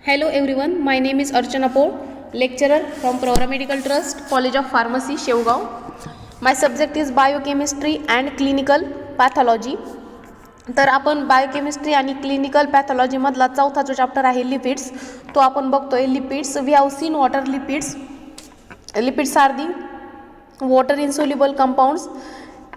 Hello everyone, my name is Archana Poe, lecturer from Pravara Medical Trust, College of Pharmacy, Shevgaon. My subject is Biochemistry and Clinical Pathology. तर आपण biochemistry आणि clinical पॅथॉलॉजीमधला चौथा जो chapter आहे lipids तो आपण बघतोय. Lipids we have seen water lipids. Lipids are the water insoluble compounds.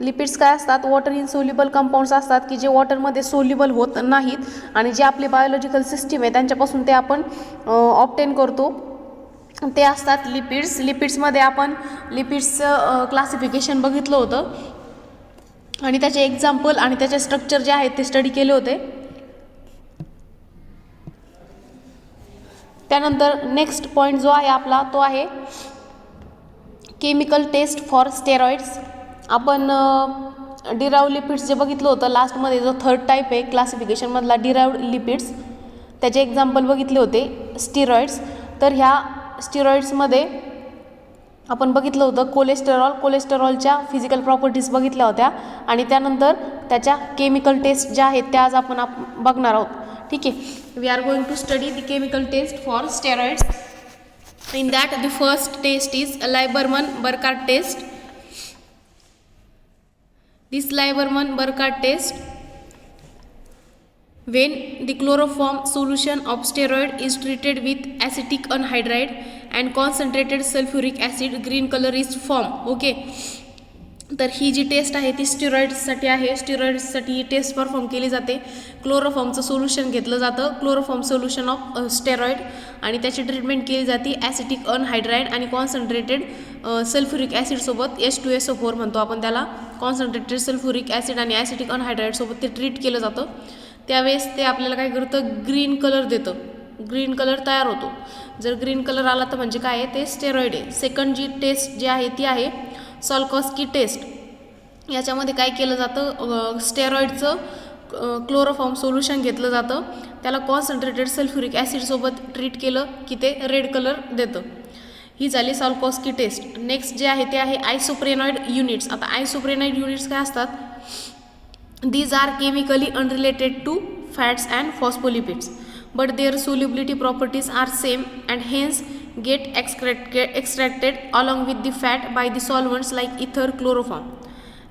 Lipids काय असतात? वॉटर इनसोल्युबल कंपाऊंड्स असतात की जे वॉटरमध्ये सोल्युबल होत नाहीत आणि जे आपली बायोलॉजिकल सिस्टीम आहे त्यांच्यापासून ते आपण ऑब्टेन करतो ते असतात लिपिड्स. लिपिड्समध्ये आपण लिपिड्सचं क्लासिफिकेशन बघितलं होतं आणि त्याचे एक्झाम्पल आणि त्याचे स्ट्रक्चर जे आहेत ते स्टडी केले होते. त्यानंतर नेक्स्ट पॉईंट जो आहे आपला तो आहे केमिकल टेस्ट फॉर स्टेरॉइड्स. आपण डिराइव्ड लिपिड्स जे बघितलं होतं लास्टमध्ये, जो थर्ड टाईप आहे क्लासिफिकेशनमधला डिराइव्ड लिपिड्स, त्याचे एक्झाम्पल बघितले होते स्टिरॉइड्स. तर ह्या स्टिरॉइड्समध्ये आपण बघितलं होतं कोलेस्टेरॉलच्या फिजिकल प्रॉपर्टीज बघितल्या होत्या आणि त्यानंतर त्याच्या केमिकल टेस्ट ज्या आहेत त्या आज आपण बघणार आहोत. ठीक आहे. We are going to study the chemical test for steroids. In that the first test is Liebermann Burchard test. This Lieberman-Burkhardt test, when the chloroform solution of steroid is treated with acetic anhydride and concentrated sulfuric acid, green color is formed. Okay. तर ही जी test आहे ती स्टिरॉइड्ससाठी आहे. स्टिरॉइड्ससाठी ही taste perform केली जाते. क्लोरोफॉर्मचं solution घेतलं जातं, chloroform solution of steroid, आणि त्याची ट्रीटमेंट केली जाते ॲसिटिक अनहायड्राईड आणि कॉन्सन्ट्रेटेड सल्फ्युरिक ॲसिडसोबत H2SO4 म्हणतो आपण त्याला. कॉन्सन्ट्रेटेड सल्फ्युरिक ॲसिड आणि ॲसिटिक अनहायड्राईडसोबत ते ट्रीट केलं जातं. त्यावेळेस ते आपल्याला काय करतं? ग्रीन कलर देतं. ग्रीन कलर तयार होतो. जर ग्रीन कलर आला तर म्हणजे काय आहे? ते स्टेरॉइड आहे. सेकंड जी टेस्ट जी आहे ती आहे सॉल्कॉस्की टेस्ट. याच्यामध्ये काय केलं जातं? स्टेरॉइडचं क्लोरोफॉर्म सोल्युशन घेतलं जातं, त्याला कॉन्सन्ट्रेटेड सल्फ्युरिक ॲसिडसोबत ट्रीट केलं की ते रेड कलर देतं. ही झाली सॉल्कॉस्की टेस्ट. नेक्स्ट जे आहे ते आहे आयसोप्रेनॉइड युनिट्स. आता आयसोप्रेनॉइड युनिट्स काय असतात? These are chemically unrelated to fats and phospholipids but their solubility properties are same and hence get extracted along with the fat by the solvents like ether, chloroform,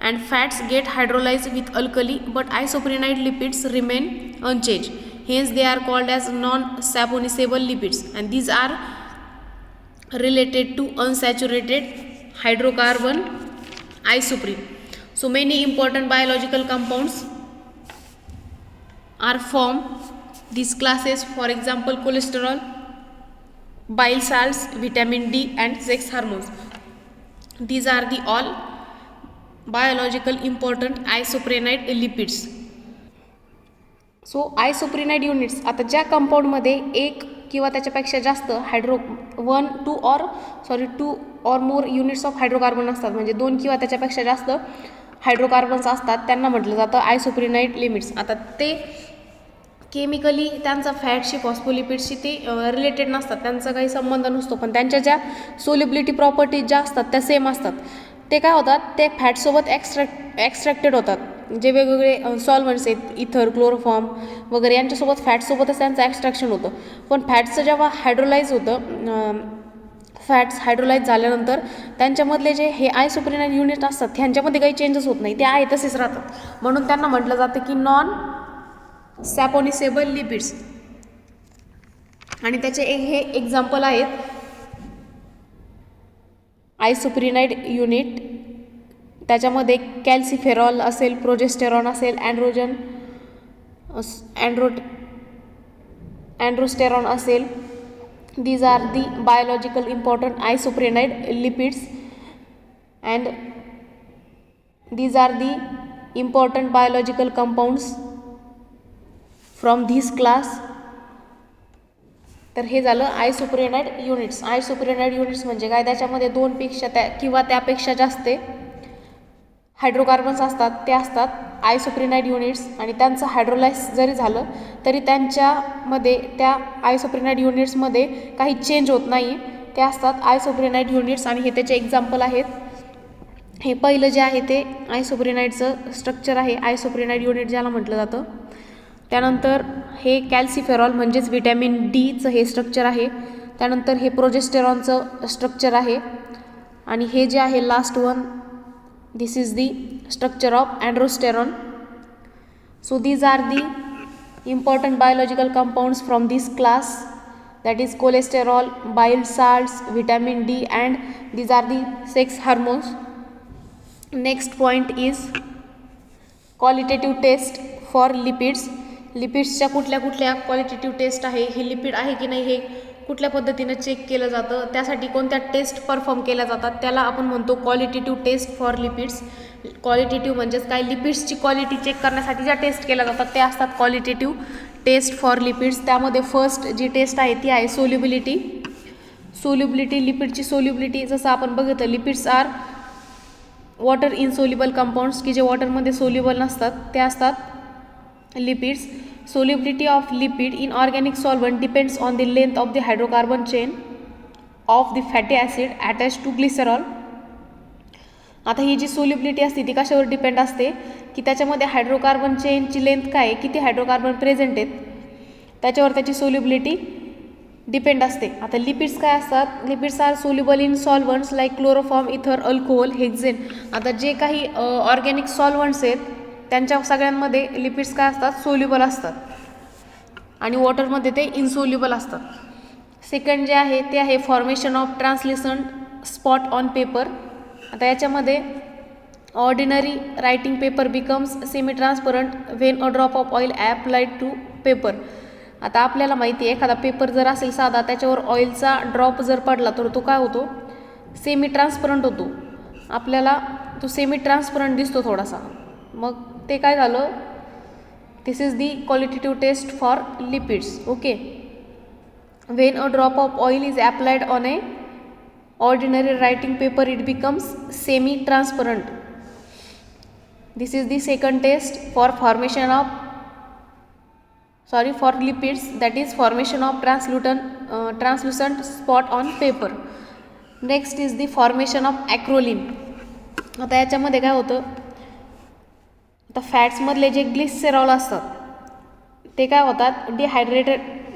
and fats get hydrolyzed with alkali but isoprenoid lipids remain unchanged, hence they are called as non-saponisable lipids and these are related to unsaturated hydrocarbon isoprene. So many important biological compounds are formed these classes, for example cholesterol, bile salts, vitamin D and sex hormones. These are the all biological important isoprenide lipids. So isoprenide units, आता ज्या कंपाऊंडमध्ये एक किंवा त्याच्यापेक्षा जास्त to और मोर units of hydrocarbon असतात, म्हणजे दोन किंवा त्याच्यापेक्षा जास्त हायड्रोकार्बन्स असतात, त्यांना म्हटलं जातं आयसोप्रेनाइड लिमिट्स. आता ते केमिकली त्यांचा फॅटशी फॉस्फोलिपिडशी ते रिलेटेड नसतात, त्यांचा काही संबंध नसतो, पण त्यांच्या ज्या सोल्युबिलिटी प्रॉपर्टीज ज्या असतात त्या सेम असतात. ते काय होतात? ते फॅटसोबत एक्स्ट्रॅक्टेड होतात. जे वेगवेगळे सॉल्वंट्स आहेत, इथर, क्लोरोफॉर्म वगैरे, यांच्यासोबत फॅटसोबतच त्यांचं एक्स्ट्रॅक्शन होतं. पण फॅट्सचं जेव्हा हायड्रोलाइज होतं, फॅट्स हायड्रोलाइज झाल्यानंतर त्यांच्यामधले जे हे आयसोप्रेनाइड युनिट असतात ह्यांच्यामध्ये काही चेंजेस होत नाही, ते आहे तसेच राहतात. म्हणून त्यांना म्हटलं जातं की नॉन सॅपोनिसेबल लिपिड्स. आणि त्याचे हे एक्झाम्पल आहेत आयसोप्रेनाइड युनिट. त्याच्यामध्ये कॅल्सिफेरॉल असेल, प्रोजेस्टेरॉन असेल, अँड्रोस्टेरॉन असेल. these are the biological important isoprenide lipids and these are the important biological compounds from this class. तर हे झालं आयसोप्रेनाइड युनिट्स. आयसोप्रेनाइड युनिट्स म्हणजे काय? त्याच्यामध्ये दोनपेक्षा किंवा त्यापेक्षा जास्त हायड्रोकार्बन्स असतात, ते असतात आयसोप्रेनाइड युनिट्स. आणि त्यांचं हायड्रोलाइज जरी झालं तरी त्यांच्यामध्ये, त्या आयसोप्रेनाइड युनिट्समध्ये काही चेंज होत नाही, ते असतात आयसोप्रेनाइड युनिट्स. आणि हे त्याचे एक्झाम्पल आहेत. हे पहिलं जे आहे ते आयसोप्रेनाइडचं स्ट्रक्चर आहे, आयसोप्रेनाइड युनिट ज्याला म्हटलं जातं. त्यानंतर हे कॅल्सिफेरॉल म्हणजेच व्हिटॅमिन डीचं हे स्ट्रक्चर आहे. त्यानंतर हे प्रोजेस्टेरॉनचं स्ट्रक्चर आहे. आणि हे जे आहे last one, this is the structure of androsterone. So these are the important biological compounds from this class, that is cholesterol, bile salts, vitamin D, and these are the sex hormones. Next point is qualitative test for lipids. लिपिड्सच्या कुठल्या कुठल्या qualitative taste आहे, हे lipid आहे की नाही हे कुठल्या पद्धतीनं चेक केलं जातं, त्यासाठी कोणत्या टेस्ट परफॉर्म केल्या जातात त्याला आपण म्हणतो qualitative test for lipids. Qualitative म्हणजेच काय, लिपिड्सची क्वालिटी चेक करण्यासाठी ज्या टेस्ट केल्या जातात त्या असतात क्वालिटेटिव्ह टेस्ट फॉर लिपिड्स. त्यामध्ये फर्स्ट जी टेस्ट आहे ती आहे सोल्युबिलिटी. लिपिडची सोल्युबिलिटी जसं आपण बघितलं, lipids are water insoluble compounds की जे वॉटरमध्ये सोल्युबल नसतात, ते असतात lipids. Solubility of lipid in organic solvent depends on the length of the hydrocarbon chain of the fatty acid attached to glycerol. आता ही जी सोल्युबिलिटी असते ती कशावर डिपेंड असते की त्याच्यामध्ये हायड्रोकार्बन चेनची लेंथ काय, किती हायड्रोकार्बन प्रेझेंट आहेत, त्याच्यावर त्याची सोल्युबिलिटी डिपेंड असते. आता लिपिड्स काय असतात, lipids are soluble in solvents like chloroform, ether, alcohol, hexane. आता जे काही ऑर्गॅनिक सॉल्वंट्स आहेत त्यांच्या सगळ्यांमध्ये लिपिड्स काय असतात, सोल्युबल असतात आणि वॉटरमध्ये ते इनसोल्युबल असतात. सेकंड जे आहे ते आहे formation of translucent spot on paper. आता याच्यामध्ये ordinary writing paper becomes semi transparent when a drop of oil applied to paper. आता आपल्याला माहिती आहे एखादा पेपर जर असेल साधा, त्याच्यावर ऑइलचा ड्रॉप जर पडला तर तो काय होतो, सेमी ट्रान्सपरंट होतो. आपल्याला तो सेमी ट्रान्सपरंट दिसतो थोडासा. मग ते काय झालं, this is the qualitative test for lipids. Okay, when a drop of oil is applied on a ordinary writing paper it becomes semi transparent. This is the second test for formation of for lipids, that is formation of translucent spot on paper. Next is the formation of acrolein. आता याच्यामध्ये काय होतं, आता फॅट्समधले जे ग्लिसेरॉल असतात ते काय होतात,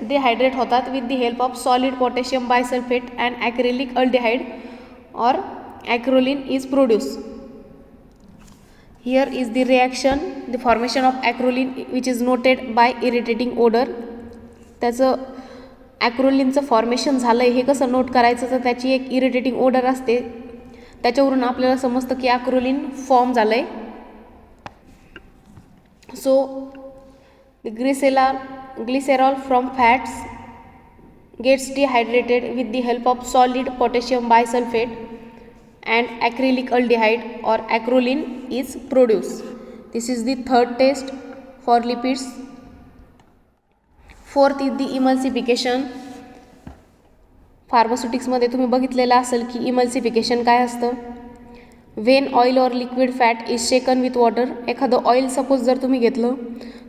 डिहायड्रेट होतात with the help of solid potassium bisulphate and acrylic aldehyde और acrolein is produce. Here is the reaction, the formation of acrolein which is noted by irritating odour. त्याचं ॲक्रोलिनचं फॉर्मेशन झालं आहे हे कसं नोट करायचं, तर त्याची एक इरिटेटिंग ओडर असते, त्याच्यावरून आपल्याला समजतं की ॲक्रोलिन फॉर्म झालं आहे. So the glycerol from fats gets dehydrated with the help of solid potassium bisulfate and acrylic aldehyde or acrolein is produced. This is the third test for lipids. Fourth is the emulsification. फार्मास्युटिक्समध्ये तुम्ही बघितलेलं असेल की emulsification काय असतं. Wien oil और liquid fat is shaken with water. एखादं oil suppose जर तुम्ही घेतलं,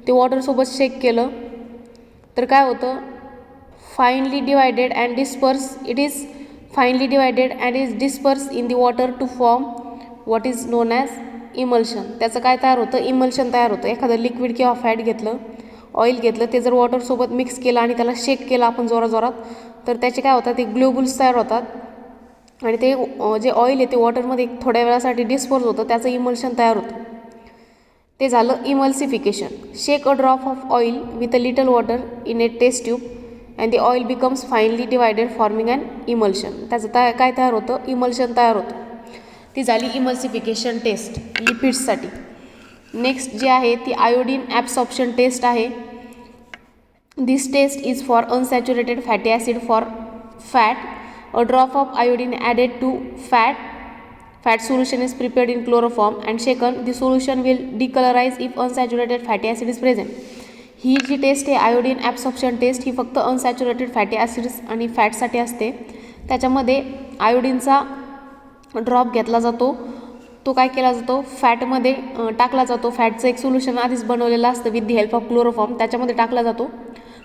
ते वॉटरसोबत शेक केलं तर काय होतं, finally divided and disperse, it is finally divided and is disperse in the water to form what is known as emulsion. त्याचं काय तयार होतं, इमल्शन तयार होतं. एखादं लिक्विड किंवा फॅट घेतलं, ऑइल घेतलं, ते जर वॉटरसोबत मिक्स केलं आणि त्याला शेक केलं आपण जोरात, तर त्याचे काय होतात, ते ग्लोब्युल्स तयार होतात आणि ते जे ऑइल आहे ते वॉटरमध्ये थोड्या वेळासाठी डिस्पोज होतं, त्याचं इमल्शन तयार होतं. ते झालं emulsification. Shake a drop of oil with a little water in a test tube and the oil becomes finely divided forming and emulsion. त्याचं काय तयार होतं, इमल्शन तयार होतं. ती झाली इमल्सिफिकेशन टेस्ट लिपिड्ससाठी. नेक्स्ट जी आहे ती आयोडीन ॲब्सॉर्प्शन टेस्ट आहे. This test is for unsaturated fatty acid for fat. A drop of iodine added to fat solution is prepared in chloroform and shaken. The solution will decolorize if unsaturated fatty acid is present. ही जी test आहे iodine absorption test, ही फक्त unsaturated fatty acids आणि फॅटसाठी असते. त्याच्यामध्ये आयोडीनचा drop घेतला जातो, तो काय केला जातो, फॅटमध्ये टाकला जातो. फॅटचं एक सोल्युशन आधीच बनवलेलं असतं with the help of chloroform, त्याच्यामध्ये टाकला जातो,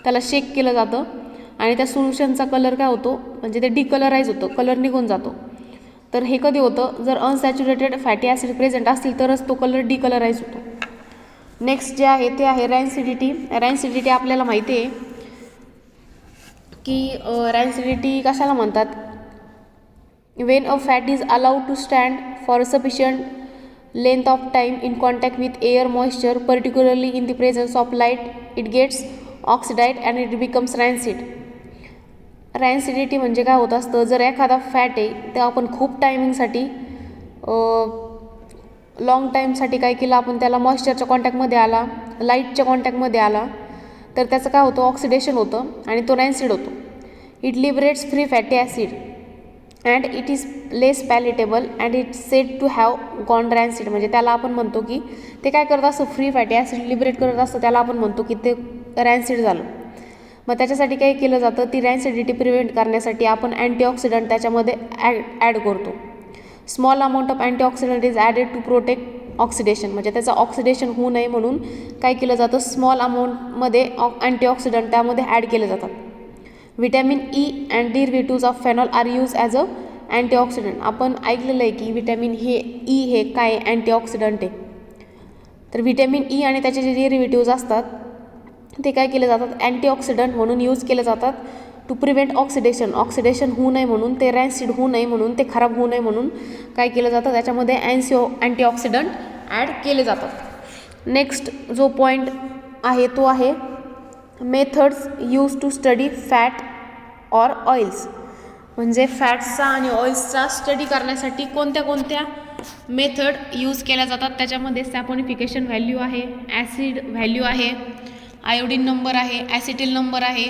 त्याला शेक केलं जातं आणि त्या सोल्युशनचा कलर काय होतो, म्हणजे ते डिकलराईज होतं, कलर निघून जातो. तर हे कधी होतं, जर अनसॅच्युरेटेड फॅटी ॲसिड प्रेझेंट असतील तरच तो कलर डिकलराईज होतो. नेक्स्ट जे आहे ते आहे रॅन्सिडिटी. रॅन्सिडिटी आपल्याला माहिती आहे की रॅन्सिडिटी कशाला म्हणतात. When a fat is allowed to stand for sufficient length of time in contact with air moisture particularly in the presence of light it gets oxidised and it becomes rancid. Rancidity म्हणजे काय होत असतं, जर एखादा fat आहे ते आपण खूप टायमिंगसाठी लॉंग टाईमसाठी काय केलं आपण, त्याला मॉइश्चरच्या कॉन्टॅक्टमध्ये आला, लाईटच्या कॉन्टॅक्टमध्ये आला, तर त्याचं काय होतं, ऑक्सिडेशन होतं आणि तो रॅन्सिड होतो. It liberates free fatty acid and it is less palatable and it said to have gone rancid. म्हणजे त्याला आपण म्हणतो की ते काय करत असतं, फ्री फॅटी ॲसिड लिबरेट करत असतं, त्याला आपण म्हणतो की ते रॅन्सिड झालं. मग त्याच्यासाठी काय केलं जातं, ती रॅन्सिडिटी प्रिव्हेंट करण्यासाठी आपण अँटीऑक्सिडंट त्याच्यामध्ये ॲड करतो. Small amount of antioxidant is added to protect oxidation. म्हणजे त्याचं ऑक्सिडेशन होऊ नये म्हणून काय केलं जातं, स्मॉल अमाऊंटमध्ये अँटीऑक्सिडंट त्यामध्ये ॲड केले जातात. Vitamin E and derivatives of phenol are use as a antioxidant. आपण ऐकलेलं आहे की व्हिटॅमिन ई हे काय अँटीऑक्सिडंट आहे. तर व्हिटॅमिन ई आणि त्याचे जे डेरिव्हेटिव्ज असतात ते काय केले जातात, अँटीऑक्सिडंट म्हणून यूज केले जातात टू प्रिव्हेंट ऑक्सिडेशन. ऑक्सिडेशन होऊ नये म्हणून, ते रॅन्सिड होऊ नये म्हणून, ते खराब होऊ नये म्हणून काय केलं जातं, त्याच्यामध्ये अँटीऑक्सिडंट ॲड केले जातात. नेक्स्ट जो पॉईंट आहे तो आहे methods use to study fat or oils. म्हणजे फॅट्सचा आणि ऑइल्सचा स्टडी करण्यासाठी कोणत्या कोणत्या मेथड यूज केल्या जातात. त्याच्यामध्ये सॅपोनिफिकेशन व्हॅल्यू आहे, ॲसिड व्हॅल्यू आहे, आयोडीन नंबर आहे, ॲसिटिल नंबर आहे,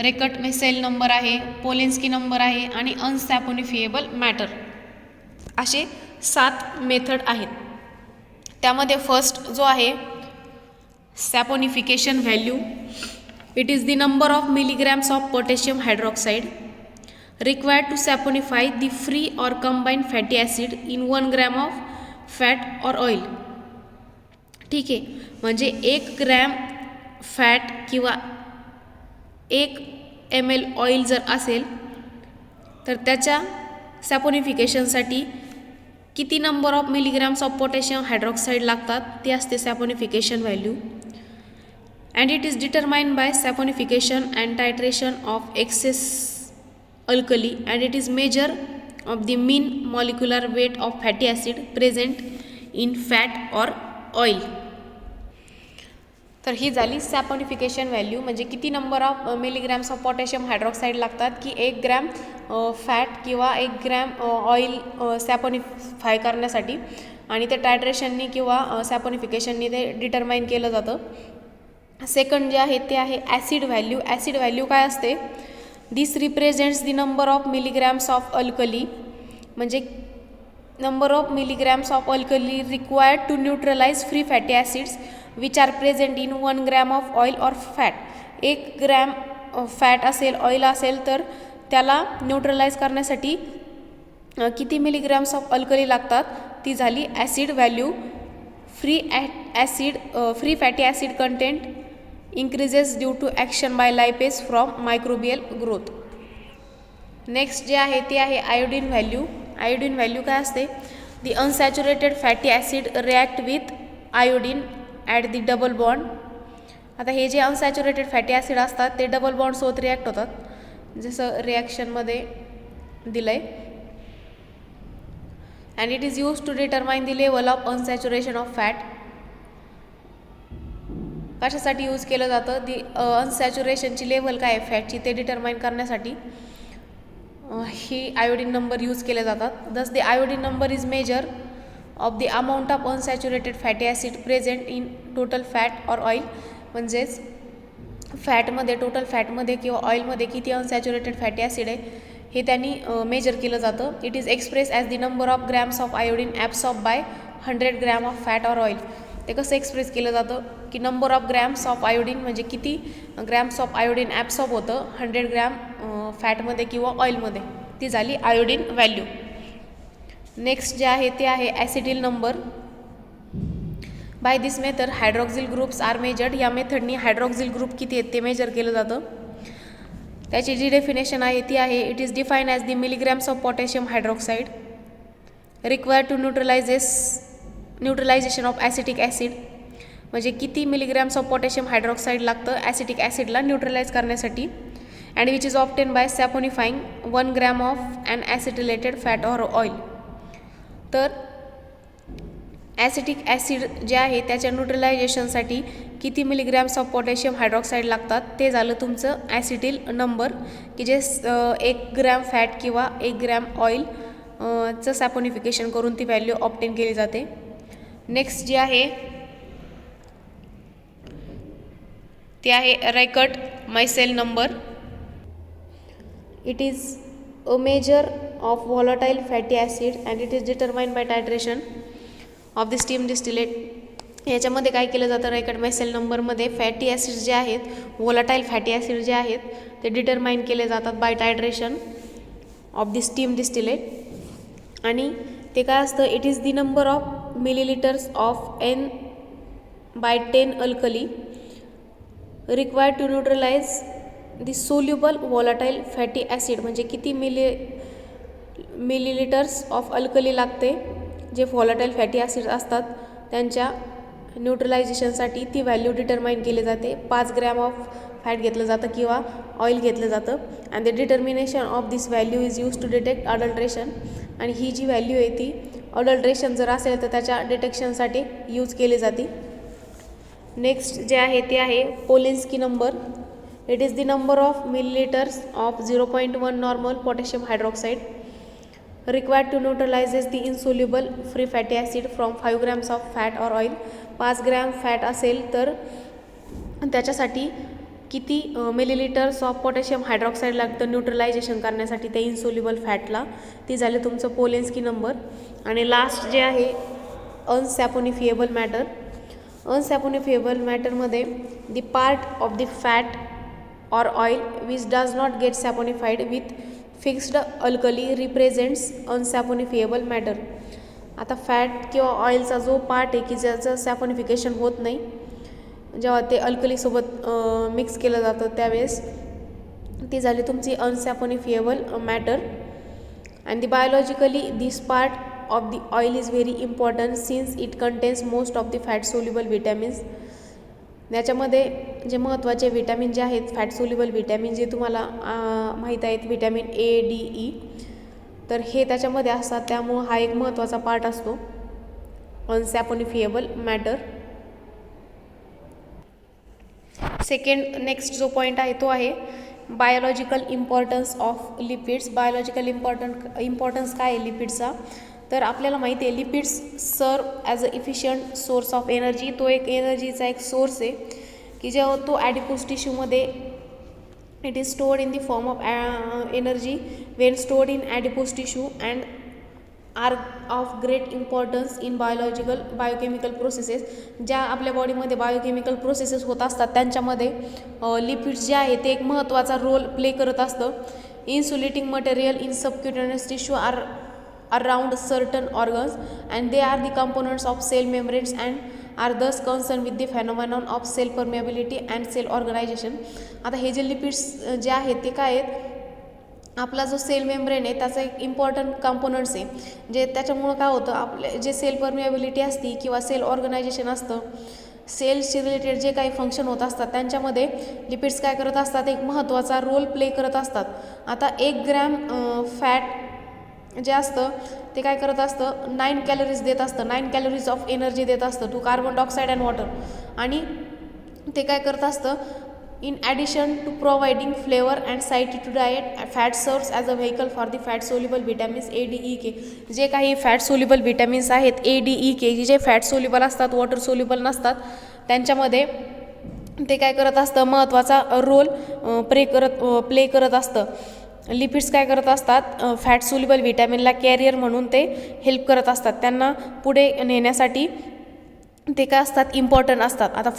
रेकट मेसेल नंबर आहे, पोलेन्स्की नंबर आहे आणि अनसॅपोनिफिएबल मॅटर. असे 7 मेथड आहेत. त्यामध्ये फर्स्ट जो आहे saponification value. It is the number of milligrams of potassium hydroxide required to saponify the free or combined fatty acid in 1 gram of fat or oil. ठीक आहे, म्हणजे 1 ग्रॅम फॅट किंवा 1 ml oil जर असेल तर त्याच्या सॅपोनिफिकेशनसाठी किती number of milligrams of potassium hydroxide लागतात ते असते saponification value. And it is determined by saponification and titration of excess alkali and it is measure of the mean molecular weight of fatty acid present in fat or oil. तर ही झाली saponification value, म्हणजे किती number of milligrams of potassium hydroxide लागतात की 1 gram fat किंवा 1 gram oil सॅपोनिफाय करण्यासाठी, आणि ते टायट्रेशननी किंवा सॅपोनिफिकेशननी ते डिटरमाइन केलं जातं. सेकंड जे आहे ते आहे ॲसिड व्हॅल्यू. ॲसिड व्हॅल्यू काय असते, this represents the number of milligrams of alkali. म्हणजे number of milligrams of alkali required to neutralise free fatty acids which are present in 1 gram of oil or fat. 1 gram fat असेल, oil असेल, तर त्याला neutralise करण्यासाठी किती milligrams of alkali लागतात, ती झाली acid value. Free fatty acid content increases due to action by lipase from microbial growth. Next जे आहे ते आहे आयोडीन व्हॅल्यू. आयोडीन व्हॅल्यू काय असते, the unsaturated fatty acid react with iodine at the double bond. आता हे जे unsaturated fatty acid असतात ते डबल बॉन्डसोबत रिॲक्ट होतात, जसं रिॲक्शनमध्ये दिलं आहे. And it is use to determine the level of unsaturation of fat. कशासाठी यूज केलं जातं, दी अनसॅच्युरेशनची लेवल काय आहे फॅटची ते डिटरमाइन करण्यासाठी ही आयोडीन नंबर यूज केले जातात. दस the iodine number is measure of the amount of unsaturated fatty acid present in total fat or oil. म्हणजेच फॅटमध्ये, टोटल फॅटमध्ये किंवा ऑइलमध्ये किती अनसॅच्युरेटेड फॅटी ॲसिड आहे हे त्यांनी मेजर केलं जातं. It is express as the number of grams of iodine absorb bye 100 gram of fat or oil. ते कसं एक्सप्रेस केलं जातं की number of grams of iodine म्हणजे किती ग्रॅम्स ऑफ आयोडीन ॲब्सॉर्ब होतं 100 ग्रॅम फॅटमध्ये किंवा ऑइलमध्ये, ती झाली आयोडीन व्हॅल्यू. नेक्स्ट जे आहे ते आहे acetyl number. By this method हायड्रॉक्झिल groups R measured. या मेथडनी हायड्रॉक्झिल ग्रुप किती आहेत ते मेजर केलं जातं. त्याची जी डेफिनेशन आहे ती आहे, it is define as the milligrams of potassium hydroxide required to neutralisation of acetic acid म्हणजे किती मिलीग्रॅम्स ऑफ पोटॅशियम हायड्रॉक्साईड लागतं ॲसिटिक ॲसिडला न्यूट्रलाइज करण्यासाठी. And which is obtain by saponifying 1 gram of un acetylated fat or oil. तर acetic acid जे आहे त्याच्या न्यूट्रलायझेशनसाठी किती मिलीग्रॅम्स ऑफ पोटॅशियम हायड्रॉक्साईड लागतात ते झालं तुमचं ॲसिटिल नंबर, की जे 1 ग्रॅम फॅट किंवा 1 ग्रॅम ऑइल चं सॅपोनिफिकेशन करून ती व्हॅल्यू ऑप्टेन केली जाते. नेक्स्ट जे आहे ते आहे Reichert Meissl number. It is a major of volatile fatty acid and it is determined by titration of the steam distillate. याच्यामध्ये काय केलं जातं रॅकट मायसेल नंबरमध्ये फॅटी ॲसिड जे आहेत, व्हॉलाटाईल फॅटी ॲसिड जे आहेत ते डिटरमाइन केले जातात by titration of the steam distillate. आणि ते काय असतं, it is the number of millilitres of N/10 alkali required to neutralise the soluble volatile fatty acid. म्हणजे किती मिलीलिटर्स ऑफ अल्कली लागते जे व्हॉलाटाईल फॅटी ॲसिड असतात त्यांच्या न्यूट्रलायझेशनसाठी ती व्हॅल्यू डिटरमाइन केली जाते. 5 ग्रॅम ऑफ फॅट घेतलं जातं किंवा ऑइल घेतलं जातं. And the determination of this value is use to detect adulteration. आणि ही जी व्हॅल्यू आहे ती अडल्ट्रेशन जर असेल तर त्याच्या डिटेक्शनसाठी यूज केली जाते. नेक्स्ट जे आहे ते आहे Polenske number. It is the number of millilitres of 0.1 normal potassium hydroxide required to neutralizes the insoluble free fatty acid from 5 grams of fat or oil. 5 gram fat असेल तर त्याच्यासाठी किती मिलीलिटर्स ऑफ पोटॅशियम हायड्रॉक्साईड लागतं neutralisation करण्यासाठी त्या insoluble फॅटला, ती झाली तुमचं पोलिन्स्की नंबर. आणि लास्ट जे आहे अनसॅपोनिफिएबल मॅटर. अनसॅपोनिफिएबल मॅटरमध्ये the part of the fat or oil which does not get saponified with fixed alkali represents unsaponifiable matter. आता फॅट किंवा ऑइलचा जो पार्ट आहे की ज्याचं सॅपोनिफिकेशन होत नाही जेव्हा ते अल्कलीसोबत मिक्स केलं जातं त्यावेळेस, ती झाली तुमची unsaponifiable matter. And the biologically this part of the oil is very important since it contains most of the fat soluble vitamins. याच्यामध्ये जे महत्त्वाचे विटॅमिन जे आहेत फॅट सोल्युबल विटॅमिन जे तुम्हाला माहीत आहेत, विटॅमिन A, D, E, तर हे त्याच्यामध्ये असतात. त्यामुळं हा एक महत्त्वाचा पार्ट असतो अनसॅपोनिफिएबल मॅटर. सेकंड नेक्स्ट जो पॉईंट आहे तो आहे biological importance of lipids. Biological importance काय आहे लिपिडचा, तर आपल्याला माहिती आहे लिपिड्स सर्व as a efficient source of energy. तो एक एनर्जीचा एक सोर्स आहे की जेव्हा तो ॲडिपोज टिश्यूमध्ये it is stored in the form of energy when stored in adipose tissue and are of great importance in biochemical processes. ज्या आपल्या बॉडीमध्ये बायोकेमिकल प्रोसेसेस होत असतात त्यांच्यामध्ये लिपिड्स जे आहे ते एक महत्त्वाचा रोल प्ले करत असतं. Insulating material in subcutaneous tissue are around certain organs and they are the components of cell membranes and are thus concerned with the phenomenon of cell permeability and cell organization. आता हे जे lipids जे आहेत ते काय आहेत, आपला जो सेल मेम्ब्रेन आहे त्याचा एक इम्पॉर्टंट कंपोनंट्स आहे जे त्याच्यामुळं काय होतं आपले जे सेल परमिएबिलिटी असती किंवा सेल ऑर्गनायझेशन असतं, सेल्सशी रिलेटेड जे काही फंक्शन होत असतात त्यांच्यामध्ये लिपिड्स काय करत असतात, एक महत्त्वाचा रोल प्ले करत असतात. आता 1 ग्रॅम फॅट जे असतं ते काय करत असतं 9 कॅलरीज देत असतं, 9 कॅलरीज ऑफ एनर्जी देत असतं to carbon dioxide and water. आणि ते काय करत असतं in addition to providing flavour and satiety to diet fat serves as a vehicle for the fat soluble vitamins A, D, E, K. जे काही fat soluble vitamins आहेत A, D, E, K जे fat soluble असतात water soluble नसतात त्यांच्यामध्ये ते काय करत असतं महत्त्वाचा रोल प्ले करत असतं. लिपिड्स काय करत असतात फॅट सोल्युबल विटॅमिनला कॅरियर म्हणून ते हेल्प करत असतात, त्यांना पुढे नेण्यासाठी ते काय असतात इम्पॉर्टंट असतात. आता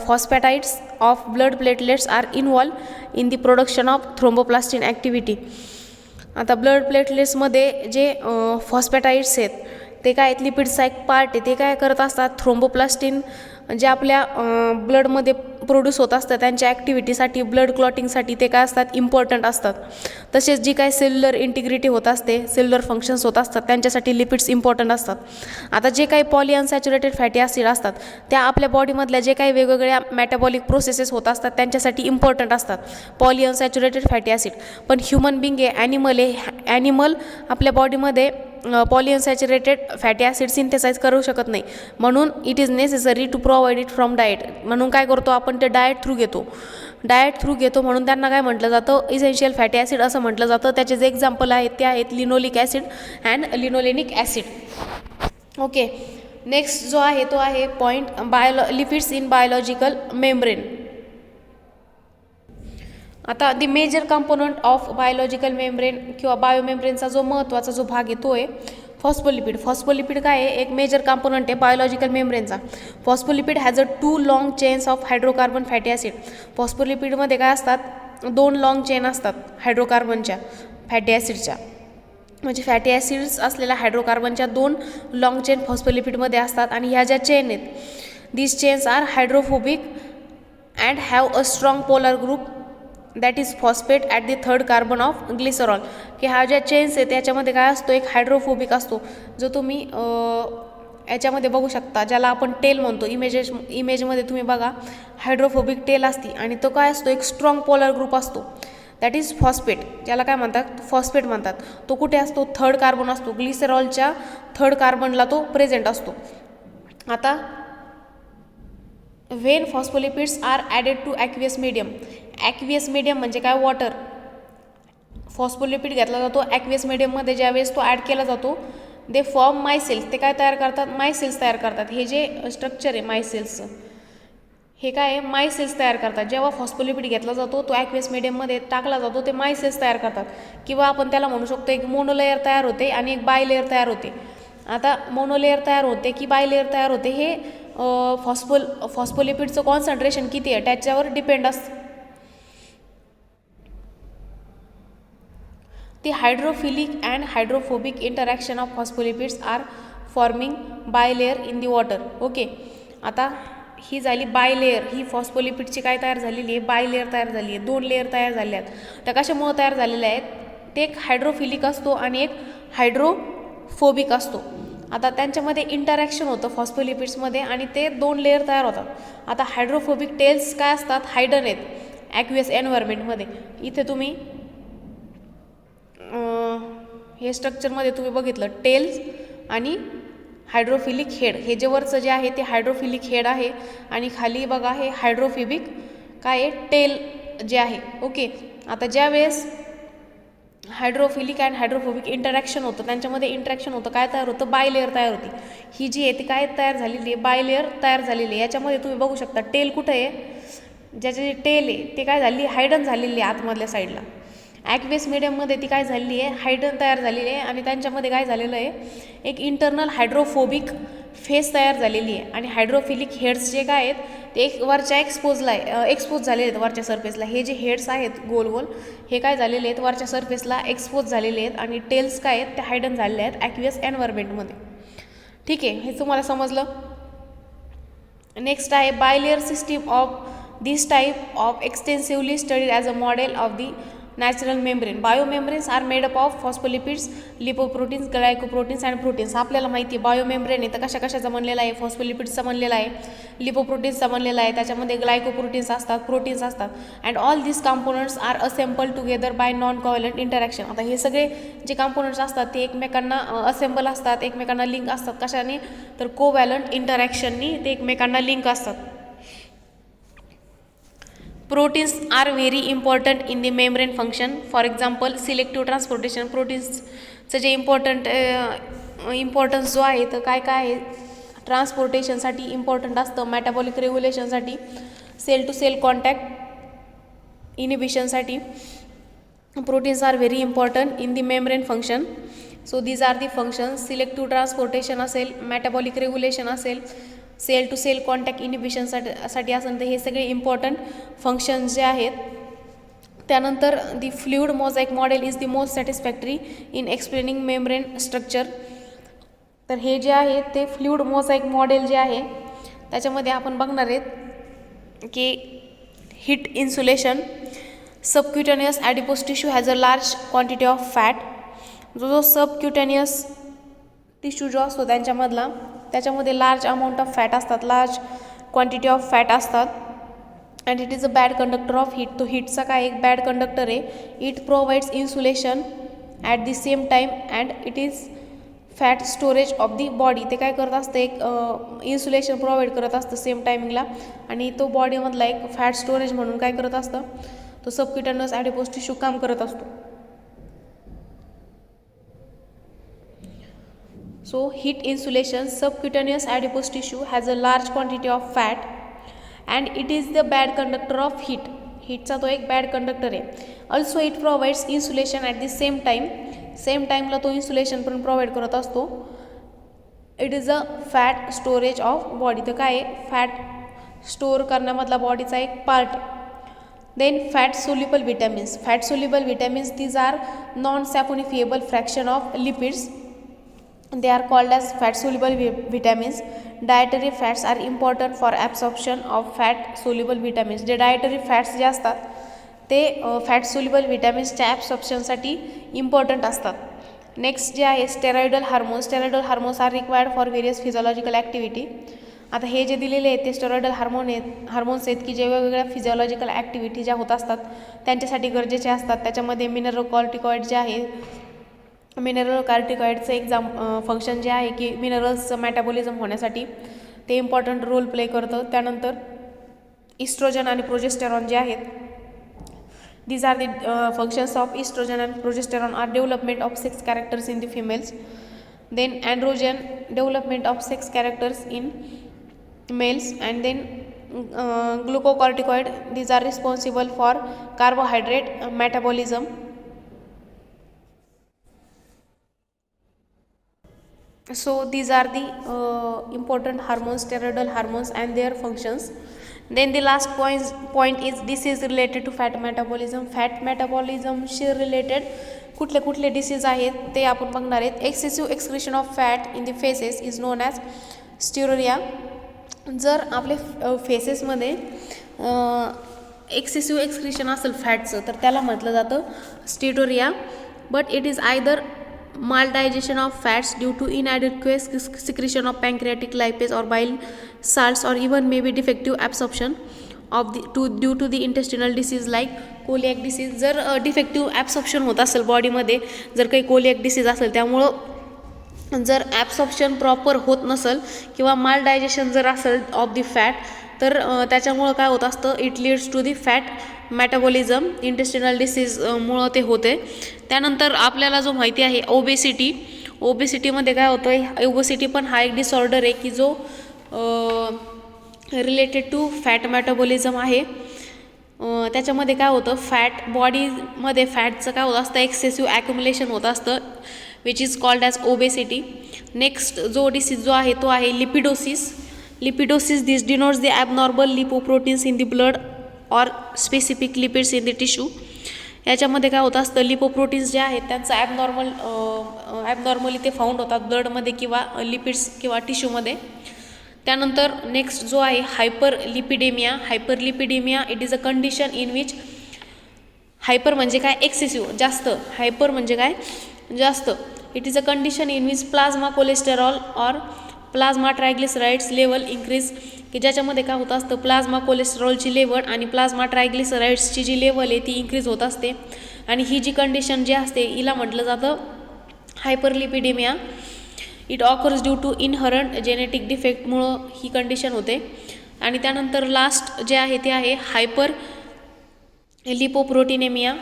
phosphatides of blood platelets are involve in the production of thromboplastin activity. आता ब्लड प्लेटलेट्समध्ये जे फॉस्फॅटाइड्स आहेत ते काय लिपिडचा एक पार्ट आहे, ते काय करत असतात थ्रोम्बोप्लास्टिन जे आपल्या ब्लडमध्ये प्रोड्यूस होत असतं त्यांच्या ॲक्टिव्हिटीसाठी, ब्लड क्लॉटिंगसाठी ते काय असतात, इम्पॉर्टंट असतात. तसेच जी काय सेल्युलर इंटिग्रिटी होत असते, सेल्युलर फंक्शन्स होत असतात, त्यांच्यासाठी लिपिड्स इम्पॉर्टंट असतात. आता जे काही पॉलीअनसॅच्युरेटेड फॅटी ॲसिड असतात त्या आपल्या बॉडीमधल्या जे काही वेगवेगळ्या मेटाबॉलिक प्रोसेसेस होत असतात त्यांच्यासाठी इम्पॉर्टंट असतात पॉलीअनसॅच्युरेटेड फॅटी ॲसिड. पण ह्युमन बिंग आहे, ॲनिमल आपल्या बॉडीमध्ये पॉलीअनसॅच्युरेटेड फॅटी ॲसिड सिंथेसाइज करू शकत नाही. म्हणून it is necessary to provide it from diet. म्हणून काय करतो आपण, ते डाएट थ्रू घेतो. म्हणून त्यांना काय म्हटलं जातं, इसेन्शियल फॅटी ॲसिड असं म्हटलं जातं. त्याचे जे एक्झाम्पल आहेत ते आहेत linoleic acid and linolenic acid. Okay, next जो आहे तो आहे point lipids in biological membrane. आता the major component of biological membrane किंवा बायोमेम्ब्रेनचा जो महत्त्वाचा जो भाग आहे तो आहे फॉस्फोलिपिड. फॉस्फोलिपिड काय आहे, एक मेजर कंपोनंट आहे बायोलॉजिकल मेम्ब्रेनचा. Phospholipid has a 2 long chains of hydrocarbon fatty acid. फॉस्फोलिपिडमध्ये काय असतात, 2 लॉंग चेन असतात हायड्रोकार्बनच्या फॅटी ॲसिडच्या. म्हणजे फॅटी ॲसिड्स असलेल्या हायड्रोकार्बनच्या 2 लॉंग चेन फॉस्फोलिपिडमध्ये असतात. आणि ह्या ज्या चेन आहेत, these chains are hydrophobic and have a strong polar group that is phosphate at the 3rd carbon of glycerol. की हा ज्या चेन्स आहे त्याच्यामध्ये काय असतो, एक हायड्रोफोबिक असतो जो तुम्ही याच्यामध्ये बघू शकता, ज्याला आपण टेल म्हणतो. इमेजमध्ये तुम्ही बघा हायड्रोफोबिक टेल असते आणि तो काय असतो, एक स्ट्रॉंग पोलर ग्रुप असतो दॅट इज फॉस्फेट. ज्याला काय म्हणतात, फॉस्फेट म्हणतात. तो कुठे असतो, 3rd कार्बन असतो. ग्लिसरॉलच्या 3rd कार्बनला तो प्रेझेंट असतो. आता when phospholipids are added to aqueous medium. Aqueous medium म्हणजे काय, वॉटर. फॉस्फोलिपिड घेतला जातो ॲक्वियस मीडियममध्ये. ज्यावेळेस तो ॲड केला जातो दे फॉर्म मायसेल्स. ते काय तयार करतात, मायसेल्स तयार करतात. हे जे स्ट्रक्चर आहे मायसेल्सचं, हे काय आहे, मायसेल्स तयार करतात. जेव्हा फॉस्फोलिपिड घेतला जातो तो ॲक्वियस मीडियममध्ये टाकला जातो, ते मायसेल्स तयार करतात. किंवा आपण त्याला म्हणू शकतो एक मोनोलेअर तयार होते आणि एक बायलेअर तयार होते. आता मोनोलेअर तयार होते की बायलेअर तयार होते हे फॉस्फोलिपिडचं कॉन्सन्ट्रेशन किती आहे त्याच्यावर डिपेंड असतं. The hydrophilic and hydrophobic interaction of phospholipids are forming bilayer in the water. Okay, आता ही झाली बायलेअर. ही फॉस्फोलिपिडची काय तयार झालेली आहे, बायलेअर तयार झाली आहे. 2 लेअर तयार झाले आहेत. त्या कशामुळे तयार झालेल्या आहेत, ते एक हायड्रोफिलिक असतो आणि एक हायड्रोफोबिक असतो. आता त्यांच्यामध्ये इंटरॅक्शन होतं फॉस्फोलिपिड्समध्ये आणि ते 2 लेअर तयार होतात. आता हायड्रोफोबिक टेल्स काय असतात, हायडन आहेत ॲक्वियस एन्व्हायरमेंटमध्ये. इथे तुम्ही हे स्ट्रक्चरमध्ये तुम्ही बघितलं टेल्स आणि हायड्रोफिलिक हेड. हे जे वरचं जे आहे ते हायड्रोफिलिक हेड आहे आणि खाली बघा हे हायड्रोफोबिक काय आहे, टेल जे आहे. ओके, आता ज्यावेळेस हायड्रोफिलिक अँड हायड्रोफोबिक इंटरॅक्शन होतं, त्यांच्यामध्ये इंटरॅक्शन होतं, काय तयार होतं, बायलेअर तयार होती. ही जी आहे ती काय तयार झालेली आहे, बायलेअर तयार झालेली आहे. याच्यामध्ये तुम्ही बघू शकता टेल कुठं आहे, ज्याचे जे टेल आहे ते काय झाली, हायडन झालेली आहे आतमधल्या साईडला. ॲक्वियस मीडियममध्ये ती काय झालेली आहे, हायडन तयार झालेली आहे आणि त्यांच्यामध्ये काय झालेलं आहे, एक इंटरनल हायड्रोफोबिक फेस तयार झालेली आहे. आणि हायड्रोफिलिक हेड्स जे काय आहेत ते एक वरच्या एक्सपोज झालेले आहेत वरच्या सरफेसला. हे जे हेड्स आहेत गोल गोल हे काय झालेले आहेत, वरच्या सरफेसला एक्सपोज झालेले आहेत आणि टेल्स काय आहेत ते हायडन झालेले आहेत ॲक्वियस एन्व्हायरमेंटमध्ये. ठीक आहे, हे तुम्हाला समजलं. नेक्स्ट आहे bilayer system of this type of extensively studied as a model of the natural membrane. Biomembranes are made up of phospholipids, lipoproteins, glycoproteins and proteins. आपल्याला माहिती आहे बायोमेम्ब्रेन आहे तर कशाचा बनलेला आहे, फॉस्फोलिपिड्सचा बनलेला आहे, लिपोप्रोटीन्सचा बनलेला आहे, त्याच्यामध्ये ग्लायकोप्रोटीन्स असतात, प्रोटीन्स असतात. And all this components are assemble together by non covalent interaction. आता हे सगळे जे कंपोनंट्स असतात ते एकमेकांना असेंबल असतात, एकमेकांना लिंक असतात. कशाने, तर कोव्हॅलंट इंटरॅक्शननी ते एकमेकांना लिंक असतात. Proteins are very important in the membrane function. For example, selective transportation. प्रोटीन्सचं जे इम्पॉर्टन्स जो आहे तर काय काय आहे, ट्रान्सपोर्टेशनसाठी इम्पॉर्टंट असतं, मेटाबॉलिक रेग्युलेशनसाठी, सेल टू सेल कॉन्टॅक्ट इनिबिशनसाठी. Proteins are very important in the membrane function. So these are the functions. Selective transportation असेल, मेटाबॉलिक रेग्युलेशन असेल, सेल टू सेल कॉन्टॅक्ट इनिबिशनसाठी असेल, तर हे सगळे इम्पॉर्टंट फंक्शन्स जे आहेत. त्यानंतर the fluid mosaic model is the most satisfactory in explaining membrane structure. तर हे जे आहे ते फ्लुइड मोझॅइक मॉडेल जे आहे त्याच्यामध्ये आपण बघणार आहेत की heat insulation, subcutaneous adipose tissue has a large quantity of fat. जो सबक्युटेनियस टिश्यू जो असतो त्यांच्यामधला त्याच्यामध्ये लार्ज अमाऊंट ऑफ फॅट असतात, लार्ज क्वांटिटी ऑफ फॅट असतात. And it is a bad conductor of heat. तो हीटचा काय एक बॅड कंडक्टर आहे. It provides insulation at the same time and it is fat storage of the body. ते काय करत असतं एक इन्सुलेशन प्रोव्हाइड करत असतं सेम टायमिंगला आणि तो बॉडीमधला एक फॅट स्टोरेज म्हणून काय करत असतं तो सबक्युटेनियस ॲडिपोज टिश्यू काम करत असतो. So heat insulation, subcutaneous adipose tissue has a large quantity of fat and it is the bad conductor of heat. हीटचा तो एक बॅड कंडक्टर आहे. Also it provides insulation at the same time. Same टाईमला तो insulation पण provide करत असतो. It is a fat storage of body. तर काय आहे फॅट स्टोअर करण्यामधला बॉडीचा एक part. Then fat soluble vitamins. Fat soluble vitamins these are non saponifiable fraction of lipids. They are called as fat soluble vitamins. Dietary fats are important for absorption of fat soluble vitamins. जे dietary fats जे असतात ते fat soluble विटॅमिन्सच्या ॲब्सॉर्प्शनसाठी important असतात. Next जे आहे steroidal hormones. Steroidal hormones are required for various physiological activity. आता हे जे दिलेले आहेत ते स्टेरॉइडल हार्मोन्स आहेत की जे वेगवेगळ्या फिजिओलॉजिकल ॲक्टिव्हिटी ज्या होत असतात त्यांच्यासाठी गरजेचे असतात. त्याच्यामध्ये मिनरल कॉर्टिकॉइड जे आहे मिनरल कार्टिकॉइडचं फंक्शन जे आहे की मिनरल्सचं मेटाबॉलिझम होण्यासाठी ते इम्पॉर्टंट रोल प्ले करतं. त्यानंतर इस्ट्रोजन आणि प्रोजेस्टेरॉन जे आहेत these are the functions of oestrogen and progesterone are development of sex characters in the females. Then androgen development of sex characters in males. And then glucocorticoid these are responsible for carbohydrate metabolism. So these are the important hormones, steroidal hormones and their functions. Then the last point is disease related to fat metabolism. Fat metabolism शी related कुठले कुठले disease आहेत ते आपण बघणार आहेत. Excessive excretion of fat in the faeces is known as steatorrhoea. जर आपले फेसेसमध्ये एक्सेसिव्ह एक्सक्रिशन असेल फॅटचं तर त्याला म्हटलं जातं steatorrhoea. But it is either maldigestion of fats due to inadequate secretion of pancreatic lipase or bile salts or even maybe defective absorption of due to the intestinal disease like celiac disease. जर defective absorption होत असेल बॉडीमध्ये जर काही कोलिॲक disease असेल त्यामुळं जर absorption proper होत नसेल किंवा माल डायजेशन जर असेल ऑफ द फॅट तर त्याच्यामुळं काय होत असतं it leads to the fat metabolism. Intestinal डिसीजमुळं ते होते. त्यानंतर आपल्याला जो माहिती आहे ओबेसिटी. ओबेसिटीमध्ये काय होतं ओबेसिटी पण हा एक डिसऑर्डर आहे की जो रिलेटेड टू फॅट मेटाबॉलिझम आहे. त्याच्यामध्ये काय होतं फॅट बॉडीमध्ये फॅटचं काय होत असतं एक्सेसिव्ह ॲक्युमुलेशन होत असतं which is called as obesity. Next जो डिसीज जो आहे तो आहे lipidosis. Lipidosis this denotes the abnormal lipoproteins in the blood और specific lipids in the tissue. याच्यामध्ये काय होतं असतं लिपोप्रोटीन्स जे आहेत त्यांचं ॲबनॉर्मली ते फाउंड होतात ब्लडमध्ये किंवा लिपिड्स किंवा टिश्यूमध्ये. त्यानंतर नेक्स्ट जो आहे hyperlipidaemia. Hyperlipidaemia it is a condition in which hyper म्हणजे काय एक्सेसिव्ह जास्त. हायपर म्हणजे काय जास्त. It is a condition in which plasma cholesterol और प्लाझ्मा ट्रायग्लिसराइड्स लेवल इंक्रीज. की ज्याच्यामध्ये काय होत असतं प्लाझ्मा कोलेस्टेरॉलची लेवल आणि प्लाझ्मा ट्रायग्लिसराइड्सची जी लेवल आहे ती इंक्रीज होत असते. आणि ही जी कंडिशन जी असते हिला म्हटलं जातं hyperlipidaemia. It occurs due to inherent genetic डिफेक्टमुळं ही कंडिशन होते. आणि त्यानंतर लास्ट जे आहे ते आहे hyperlipoproteinaemia.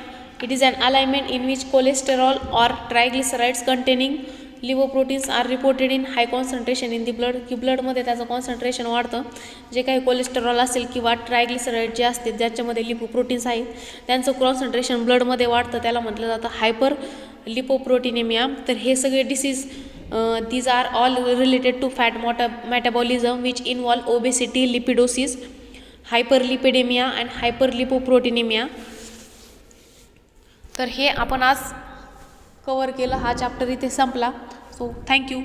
It is an alignment in which cholesterol और triglycerides containing lipoproteins are reported in high concentration in the blood. की ब्लडमध्ये त्याचं कॉन्सन्ट्रेशन वाढतं. जे काही कोलेस्टेरॉल असेल किंवा ट्रायग्लिसराइड जे असते ज्याच्यामध्ये लिपोप्रोटीन्स आहेत त्यांचं कॉन्सन्ट्रेशन ब्लडमध्ये वाढतं त्याला म्हटलं जातं हायपर लिपोप्रोटीनेमिया. तर हे सगळे disease these are all related to fat metabolism which involve obesity, lipidosis, hyperlipidaemia and hyperlipoproteinaemia. तर हे आपण आज कवर केलं. हा चॅप्टर इथे संपला. So thank you.